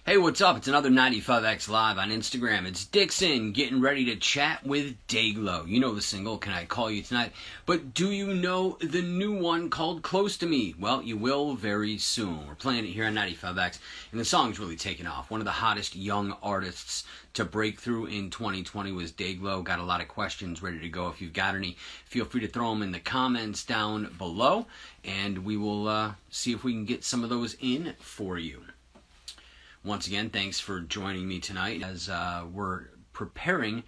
Hey, what's up? It's another 95X Live on Instagram. It's Dixon getting ready to chat with Dayglow. You know the single, Can I Call You Tonight? But do you know the new one called Close to Me? Well, you will very soon. We're playing it here on 95X, and the song's really taken off. One of the hottest young artists to break through in 2020 was Dayglow. Got a lot of questions ready to go. If you've got any, feel free to throw them in the comments down below, and we will see if we can get some of those in for you. Once again, thanks for joining me tonight as we're preparing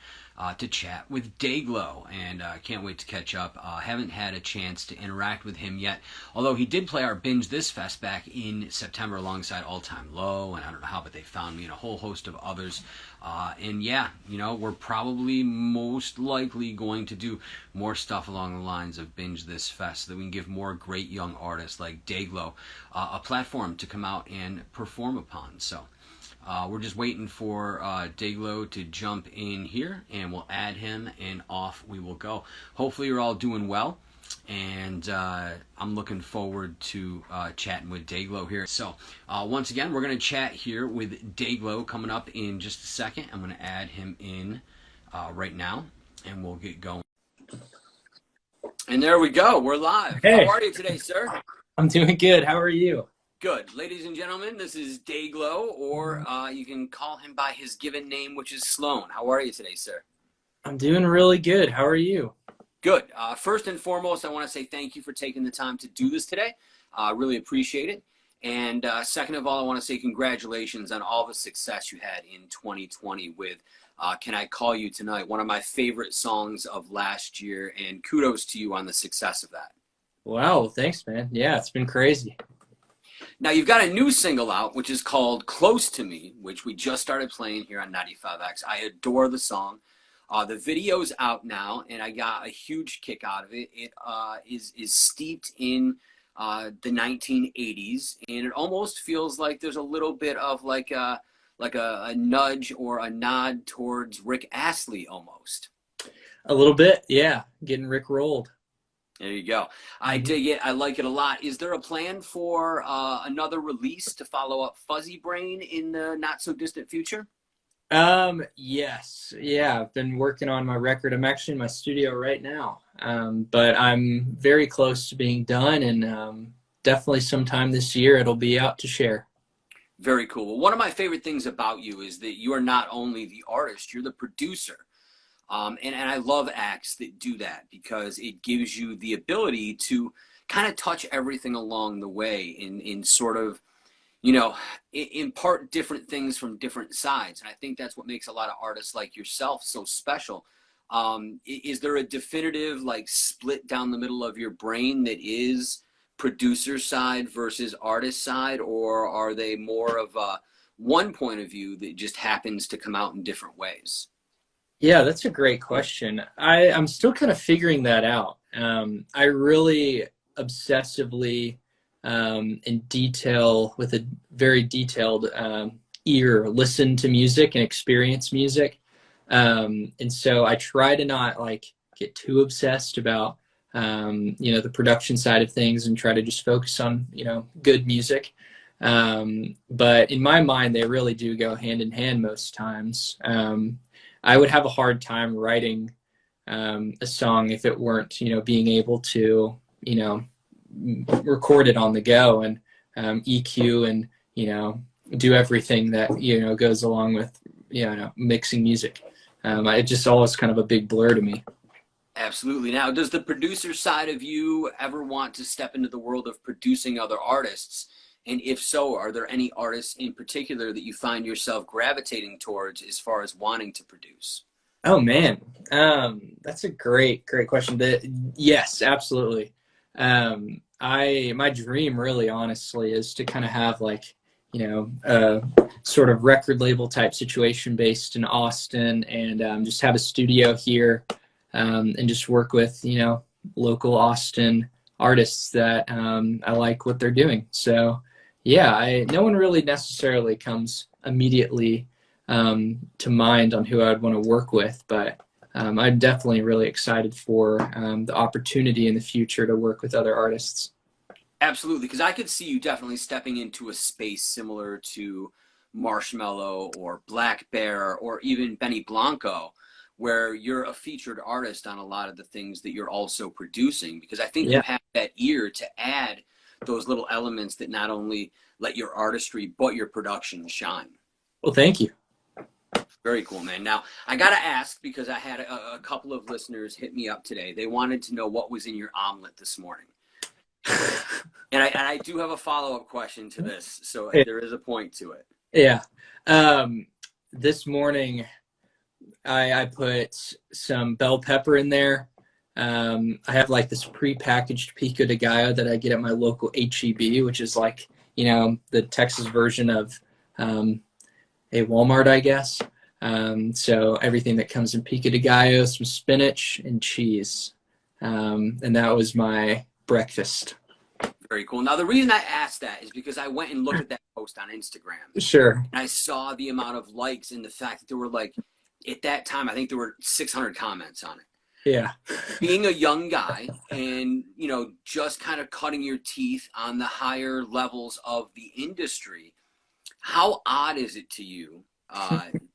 to chat with Dayglow, and can't wait to catch up. Haven't had a chance to interact with him yet, although he did play our Binge This Fest back in September alongside All Time Low, and I don't know how, but they found me and a whole host of others. And yeah, you know, we're probably most likely going to do more stuff along the lines of Binge This Fest so that we can give more great young artists like Dayglow a platform to come out and perform upon. So we're just waiting for Dayglow to jump in here, and we'll add him, and off we will go. Hopefully you're all doing well, and I'm looking forward to chatting with Dayglow here. So once again, we're going to chat here with Dayglow coming up in just a second. I'm going to add him in right now, and we'll get going. And there we go. We're live. Hey. How are you today, sir? I'm doing good. How are you? Good. Ladies and gentlemen, this is Dayglow, or you can call him by his given name, which is Sloan. How are you today, sir? I'm doing really good. How are you? Good. First and foremost, I want to say thank you for taking the time to do this today. Really appreciate it. And second of all, I want to say congratulations on all the success you had in 2020 with Can I Call You Tonight, one of my favorite songs of last year, and kudos to you on the success of that. Wow. Thanks, man. Yeah, it's been crazy. Now, you've got a new single out, which is called Close to Me, which we just started playing here on 95X. I adore the song. The video's out now, and I got a huge kick out of it. It is steeped in the 1980s, and it almost feels like there's a little bit of like a nudge or a nod towards Rick Astley almost. A little bit, yeah. Getting Rick rolled. There you go. I dig it. I like it a lot. Is there a plan for another release to follow up Fuzzybrain in the not so distant future? Yes. Yeah, I've been working on my record. I'm actually in my studio right now. But I'm very close to being done, and definitely sometime this year it'll be out to share. Very cool. Well, one of my favorite things about you is that you are not only the artist, you're the producer. And I love acts that do that because it gives you the ability to kind of touch everything along the way in sort of, you know, impart different things from different sides. And I think that's what makes a lot of artists like yourself so special. Is there a definitive like split down the middle of your brain that is producer side versus artist side, or are they more of a one point of view that just happens to come out in different ways? Yeah, that's a great question. I'm still kind of figuring that out. I really obsessively in detail, with a very detailed ear, listen to music and experience music. And so I try to not like get too obsessed about, you know, the production side of things and try to just focus on, you know, good music. But in my mind, they really do go hand in hand most times. I would have a hard time writing a song if it weren't, you know, being able to, you know, record it on the go and EQ and, you know, do everything that, you know, goes along with, you know, mixing music. It just always kind of a big blur to me. Absolutely. Now, does the producer side of you ever want to step into the world of producing other artists? And if so, are there any artists in particular that you find yourself gravitating towards as far as wanting to produce? Oh man, that's a great question. Yes, absolutely. My dream really honestly is to kind of have like, you know, a sort of record label type situation based in Austin, and just have a studio here, and just work with, you know, local Austin artists that I like what they're doing. So yeah, no one really necessarily comes immediately to mind on who I'd want to work with, but I'm definitely really excited for the opportunity in the future to work with other artists. Absolutely, because I could see you definitely stepping into a space similar to Marshmello or Black Bear or even Benny Blanco, where you're a featured artist on a lot of the things that you're also producing, because I think you have that ear to add those little elements that not only let your artistry but your production shine. Well, thank you. Very cool, man. Now, I got to ask, because I had a couple of listeners hit me up today. They wanted to know what was in your omelet this morning. And I do have a follow-up question to this, so there is a point to it. Yeah. This morning, I put some bell pepper in there. I have like this pre-packaged pico de gallo that I get at my local HEB, which is like, you know, the Texas version of a Walmart, I guess. So everything that comes in pico de gallo, some spinach and cheese. And that was my breakfast. Very cool. Now, the reason I asked that is because I went and looked at that post on Instagram. Sure. And I saw the amount of likes and the fact that there were, like, at that time, I think there were 600 comments on it. Yeah. Being a young guy and, you know, just kind of cutting your teeth on the higher levels of the industry, how odd is it to you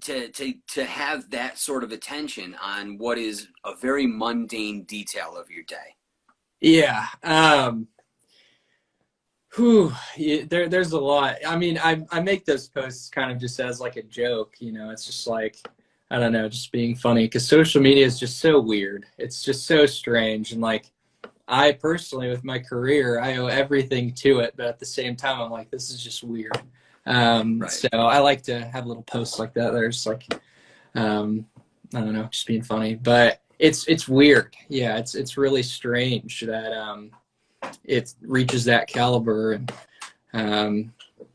to have that sort of attention on what is a very mundane detail of your day? Yeah. There's a lot. I mean, I make those posts kind of just as like a joke, you know. It's just like, I don't know, just being funny, because social media is just so weird. It's just so strange. And like, I personally, with my career, I owe everything to it, but at the same time, I'm like, this is just weird. Right. So I like to have little posts like that. There's like, I don't know, just being funny, but it's weird. Yeah. It's really strange that, it reaches that caliber. And,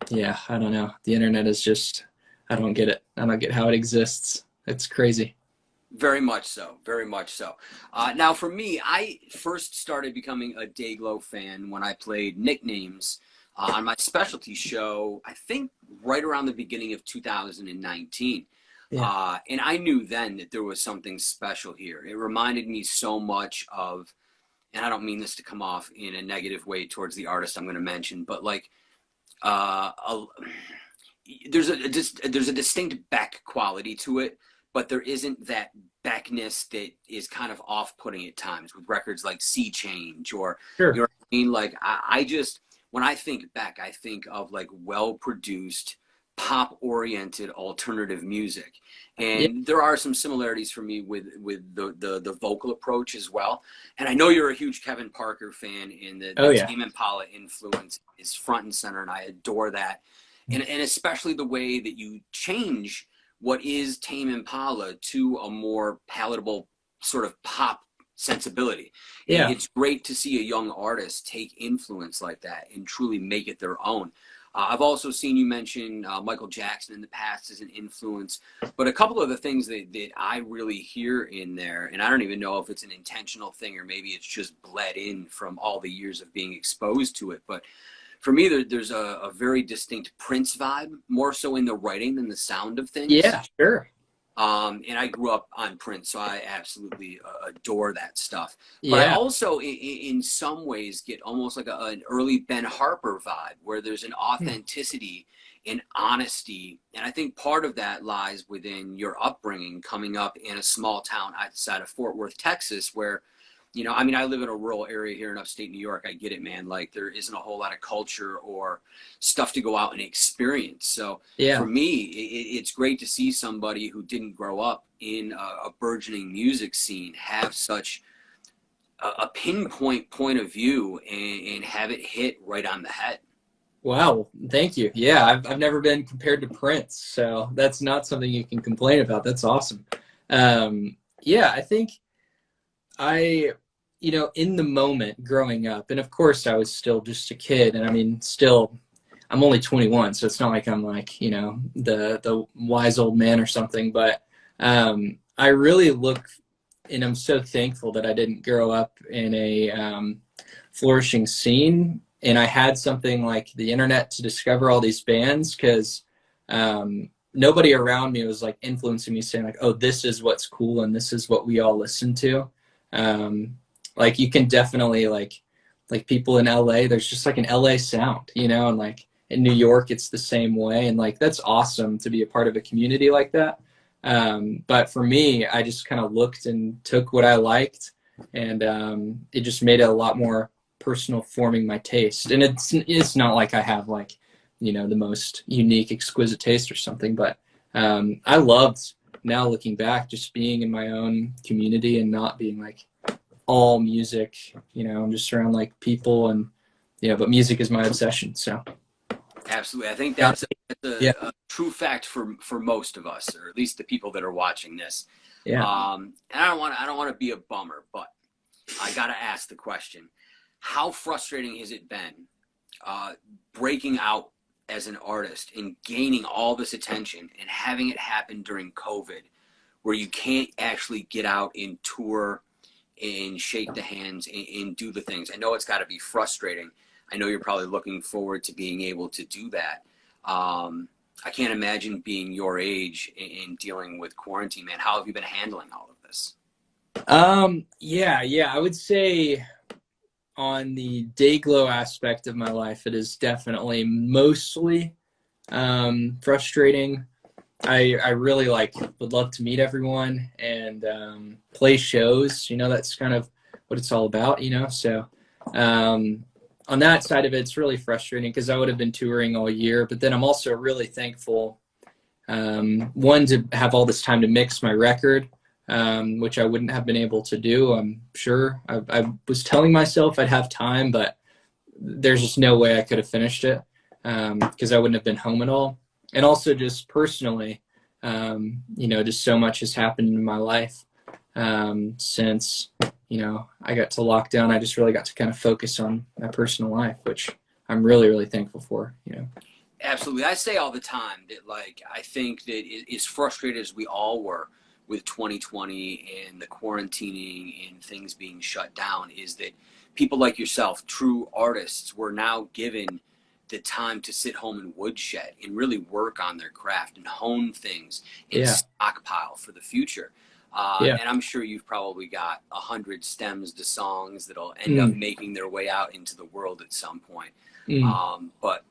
yeah, I don't know. The internet is just, I don't get it. I don't get how it exists. It's crazy. Very much so. Very much so. Now, for me, I first started becoming a Dayglow fan when I played Nicknames on my specialty show, I think right around the beginning of 2019. Yeah. And I knew then that there was something special here. It reminded me so much of, and I don't mean this to come off in a negative way towards the artist I'm going to mention, but like there's a distinct Beck quality to it, but there isn't that Beckness that is kind of off-putting at times with records like Sea Change or, sure, you know what I mean? Like I just, when I think Beck, I think of like well-produced, pop-oriented alternative music. And there are some similarities for me with the vocal approach as well. And I know you're a huge Kevin Parker fan, and the Tame Impala influence is front and center, and I adore that. And especially the way that you change what is Tame Impala to a more palatable sort of pop sensibility. Yeah. And it's great to see a young artist take influence like that and truly make it their own. I've also seen you mention Michael Jackson in the past as an influence, but a couple of the things that I really hear in there, and I don't even know if it's an intentional thing or maybe it's just bled in from all the years of being exposed to it, but for me, there's a very distinct Prince vibe, more so in the writing than the sound of things. Yeah, sure. And I grew up on Prince, so I absolutely adore that stuff. But I also, in some ways, get almost like an early Ben Harper vibe, where there's an authenticity and honesty. And I think part of that lies within your upbringing, coming up in a small town outside of Fort Worth, Texas, where, you know, I mean, I live in a rural area here in upstate New York. I get it, man. Like, there isn't a whole lot of culture or stuff to go out and experience. So for me, it's great to see somebody who didn't grow up in a burgeoning music scene have such a pinpoint point of view and have it hit right on the head. Wow. Thank you. Yeah. I've never been compared to Prince, so that's not something you can complain about. That's awesome. I think you know, in the moment growing up, and of course I was still just a kid, and I mean, still, I'm only 21, so it's not like I'm like, you know, the wise old man or something, but I really look, and I'm so thankful that I didn't grow up in a flourishing scene, and I had something like the internet to discover all these bands, because nobody around me was like influencing me, saying like, oh, this is what's cool and this is what we all listen to. Like, you can definitely like people in LA, there's just like an LA sound, you know, and like in New York, it's the same way. And like, that's awesome to be a part of a community like that. But for me, I just kind of looked and took what I liked, and it just made it a lot more personal, forming my taste. And it's not like I have like, you know, the most unique, exquisite taste or something, but I loved, now looking back, just being in my own community and not being like all music, you know, I'm just around like people, and yeah, but music is my obsession. So absolutely, I think that's a true fact for most of us, or at least the people that are watching this. Yeah. And I don't want to be a bummer, but I got to ask the question: how frustrating has it been breaking out as an artist and gaining all this attention and having it happen during COVID, where you can't actually get out and tour and shake the hands and do the things? I know it's got to be frustrating. I know you're probably looking forward to being able to do that. I can't imagine being your age and dealing with quarantine, man. How have you been handling all of this? Yeah, I would say on the Dayglow aspect of my life, it is definitely mostly frustrating. I really would love to meet everyone and play shows. You know, that's kind of what it's all about, you know. So on that side of it, it's really frustrating because I would have been touring all year. But then I'm also really thankful, one, to have all this time to mix my record, which I wouldn't have been able to do. I'm sure I was telling myself I'd have time, but there's just no way I could have finished it because I wouldn't have been home at all. And also just personally, you know, just so much has happened in my life since, you know, I got to lockdown. I just really got to kind of focus on my personal life, which I'm really, really thankful for, you know. Absolutely. I say all the time that, like, I think that as frustrated as we all were with 2020 and the quarantining and things being shut down, is that people like yourself, true artists, were now given the time to sit home and woodshed and really work on their craft and hone things and stockpile for the future. And I'm sure you've probably got 100 stems to songs that'll end up making their way out into the world at some point. But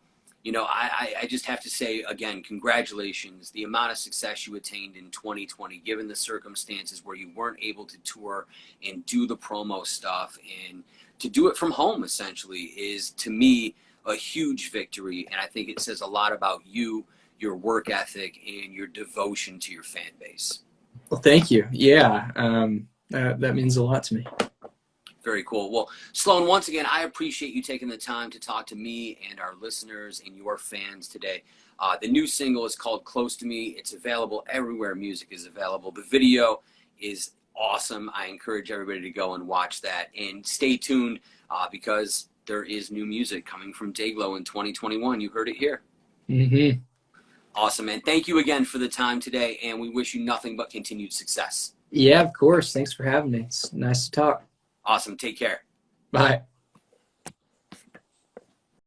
you know, I just have to say again, congratulations. The amount of success you attained in 2020, given the circumstances where you weren't able to tour and do the promo stuff, and to do it from home essentially, is to me a huge victory. And I think it says a lot about you, your work ethic, and your devotion to your fan base. Well, thank you. Yeah, that means a lot to me. Very cool. Well, Sloan, once again, I appreciate you taking the time to talk to me and our listeners and your fans today. The new single is called Close to Me. It's available everywhere music is available. The video is awesome. I encourage everybody to go and watch that. And stay tuned because there is new music coming from Dayglow in 2021. You heard it here. Mm-hmm. Awesome, man. Thank you again for the time today, and we wish you nothing but continued success. Yeah, of course. Thanks for having me. It's nice to talk. Awesome. Take care. Bye.